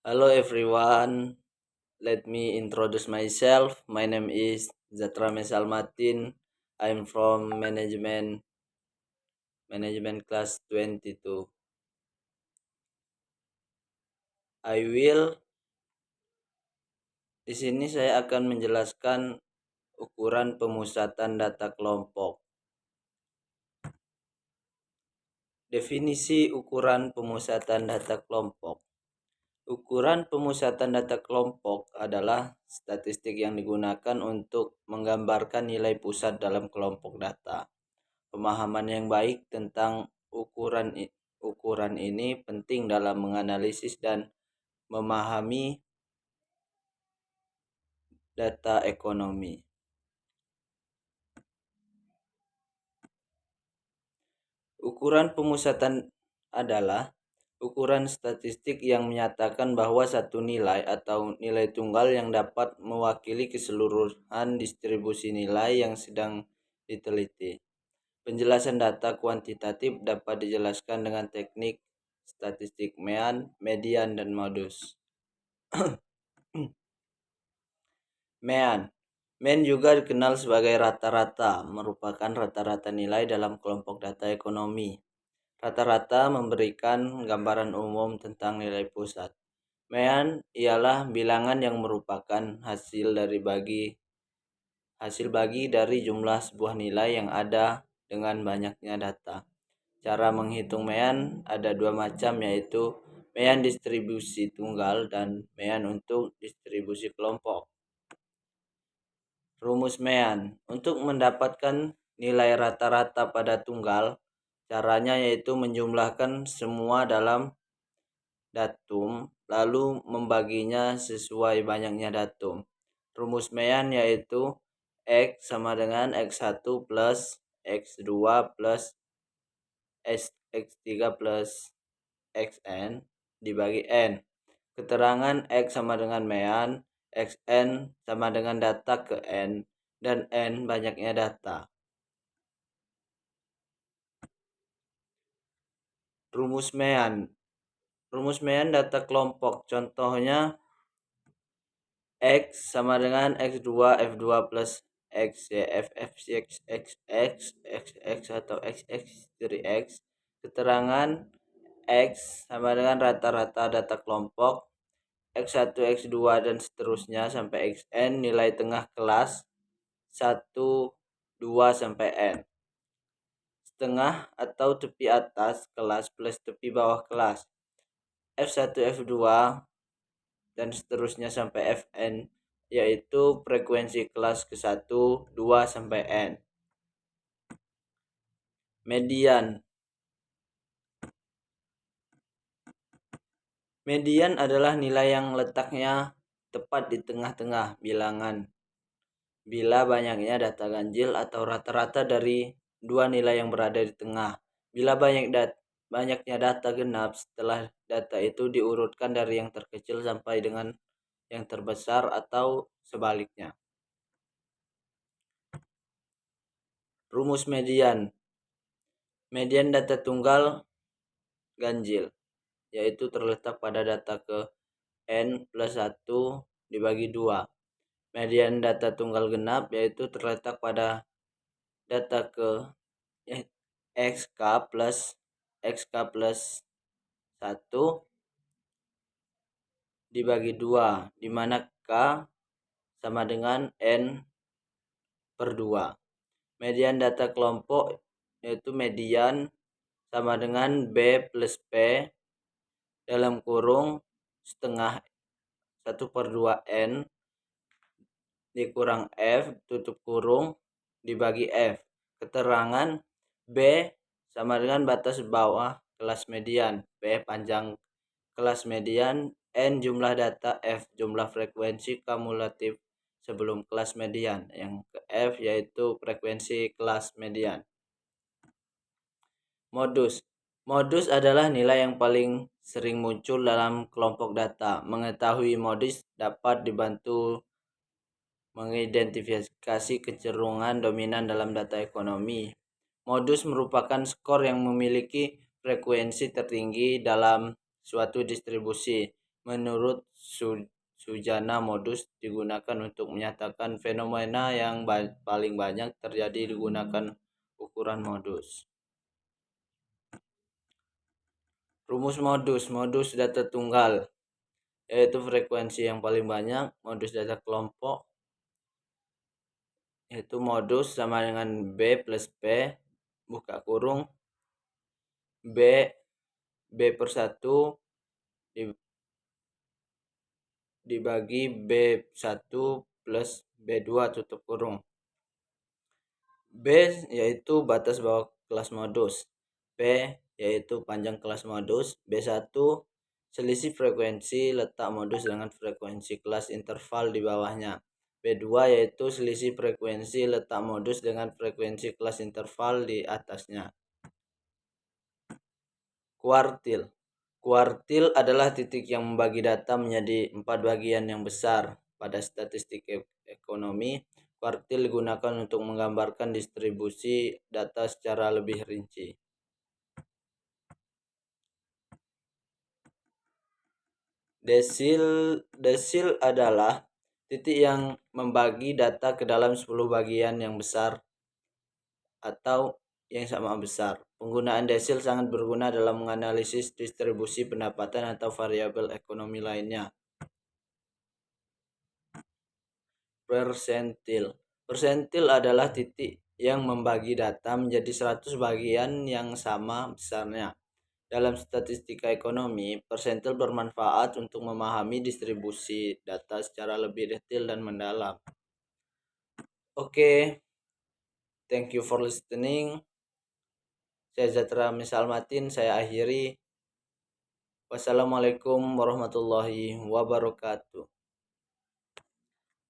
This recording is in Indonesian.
Hello everyone, let me introduce myself. My name is Zatra Mesal Matin. I'm from management class 22. I will di sini saya akan menjelaskan ukuran pemusatan data kelompok. Definisi ukuran pemusatan data kelompok. Ukuran pemusatan data kelompok adalah statistik yang digunakan untuk menggambarkan nilai pusat dalam kelompok data. Pemahaman yang baik tentang ukuran ini penting dalam menganalisis dan memahami data ekonomi. Ukuran pemusatan adalah ukuran statistik yang menyatakan bahwa satu nilai atau nilai tunggal yang dapat mewakili keseluruhan distribusi nilai yang sedang diteliti. Penjelasan data kuantitatif dapat dijelaskan dengan teknik statistik mean, median, dan modus. Mean juga dikenal sebagai rata-rata, merupakan rata-rata nilai dalam kelompok data ekonomi. Rata-rata memberikan gambaran umum tentang nilai pusat. Mean ialah bilangan yang merupakan hasil bagi dari jumlah sebuah nilai yang ada dengan banyaknya data. Cara menghitung mean ada dua macam, yaitu mean distribusi tunggal dan mean untuk distribusi kelompok. Rumus mean. Untuk mendapatkan nilai rata-rata pada tunggal, caranya yaitu menjumlahkan semua dalam datum, lalu membaginya sesuai banyaknya datum. Rumus mean yaitu X sama dengan X1 plus X2 plus X3 plus Xn dibagi N. Keterangan X sama dengan mean, Xn sama dengan data ke N, dan N banyaknya data. Rumus mean data kelompok. Contohnya X sama dengan X2 F2 plus X F X X X X X atau X X dari X. Keterangan X sama dengan rata-rata data kelompok X1, X2 dan seterusnya sampai Xn, nilai tengah kelas 1, 2 sampai N. Setengah atau tepi atas kelas plus tepi bawah kelas F1, F2 dan seterusnya sampai Fn, yaitu frekuensi kelas ke-1, 2 sampai N. Median adalah nilai yang letaknya tepat di tengah-tengah bilangan bila banyaknya data ganjil atau rata-rata dari dua nilai yang berada di tengah. Bila banyaknya data genap, setelah data itu diurutkan dari yang terkecil sampai dengan yang terbesar atau sebaliknya. Rumus median. Median data tunggal ganjil, yaitu terletak pada data ke N plus 1 dibagi 2. Median data tunggal genap yaitu terletak pada data ke XK plus 1 dibagi 2, di mana K sama dengan N per 2. Median data kelompok yaitu median sama dengan B plus P dalam kurung setengah 1/2 N dikurang F tutup kurung dibagi F. Keterangan B sama dengan batas bawah kelas median, B panjang kelas median, N jumlah data, F jumlah frekuensi kumulatif sebelum kelas median. Yang ke F yaitu frekuensi kelas median. Modus adalah nilai yang paling sering muncul dalam kelompok data. Mengetahui modus dapat dibantu mengidentifikasi kecenderungan dominan dalam data ekonomi. Modus merupakan skor yang memiliki frekuensi tertinggi dalam suatu distribusi. Menurut Sujana, modus digunakan untuk menyatakan fenomena yang paling banyak terjadi digunakan ukuran modus. Rumus modus. Modus data tunggal yaitu frekuensi yang paling banyak. Modus data kelompok yaitu modus sama dengan B plus P buka kurung B per 1 dibagi B1 plus B2 tutup kurung. B yaitu batas bawah kelas modus. P yaitu panjang kelas modus. B1 selisih frekuensi letak modus dengan frekuensi kelas interval di bawahnya. B2 yaitu selisih frekuensi letak modus dengan frekuensi kelas interval di atasnya. Kuartil. Kuartil adalah titik yang membagi data menjadi 4 bagian yang besar. Pada statistik ekonomi, kuartil digunakan untuk menggambarkan distribusi data secara lebih rinci. Desil adalah titik yang membagi data ke dalam 10 bagian yang besar atau yang sama besar. Penggunaan desil sangat berguna dalam menganalisis distribusi pendapatan atau variabel ekonomi lainnya. Persentil. Persentil adalah titik yang membagi data menjadi 100 bagian yang sama besarnya. Dalam statistika ekonomi, persentil bermanfaat untuk memahami distribusi data secara lebih detail dan mendalam. Oke, thank you for listening. Saya Zatra Misal Matin, saya akhiri. Wassalamualaikum warahmatullahi wabarakatuh.